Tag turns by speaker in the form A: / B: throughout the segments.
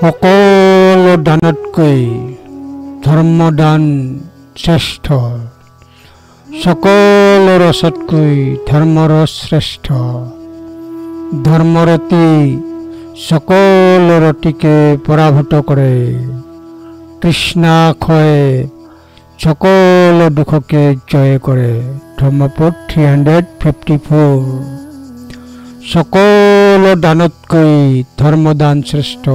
A: সকলো দানতকৈ ধৰ্মদান শ্ৰেষ্ঠ সকলো ৰসতকৈ ধৰ্মৰস শ্ৰেষ্ঠ ধৰ্মৰতি সকলো ৰতিকে পৰাভূত কৰে কৃষ্ণাক্ষয়ে সকলো দুখকে জয় কৰে ধৰ্মপদ 354 সকলো দানতকৈ ধৰ্মদান শ্ৰেষ্ঠ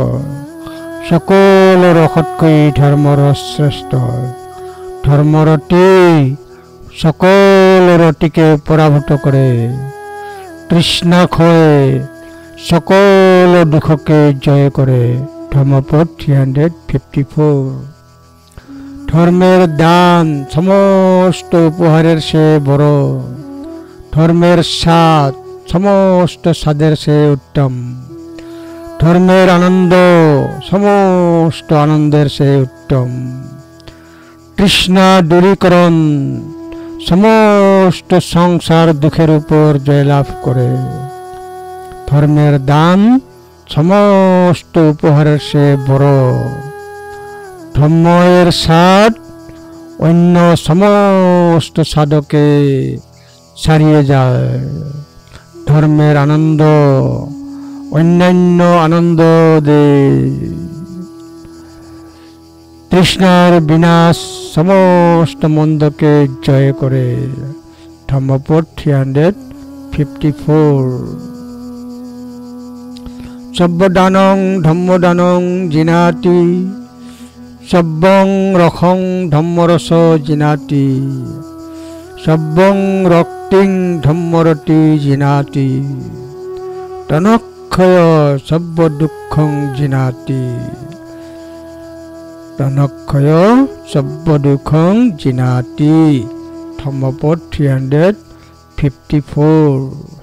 A: সকলো ৰসতকৈ ধৰ্মৰস শ্ৰেষ্ঠ ধৰ্মৰতি সকলো ৰতিকে পৰাভূত কৰে কৃষ্ণাক্ষয়ে সকলো দুখকে জয় কৰে ধৰ্মপদ 354 ধর্মের দান সমস্ত উপহারের সে বড় ধর্মের স্বাদ সমস্ত স্বাদের সে উত্তম ধর্মের আনন্দ সমস্ত আনন্দের সে উত্তম কৃষ্ণ দূরীকরণ সমস্ত সংসার দুঃখের উপর জয়লাভ করে ধর্মের দান সমস্ত উপহারের সে বড় ধর্মের স্বাদ অন্য সমস্ত স্বাদকে ছাড়িয়ে যায় ধর্মের আনন্দ অন্যান্য আনন্দ দে তৃষ্ণার বিনাশ সমস্ত মন্দকে জয় করে ধর্মপদ 354 সব্বদানং ধম্মদানং জিনাতি সব্বং রখং ধম্মরস জিনাতি সব্বং রক্তিং ধম্মরতি জিনাতি তনক্ষয় সব্ব দুঃখং জিনাতি তনক্ষয় সব্ব দুঃখং জিনাতি ধম্মপদ 354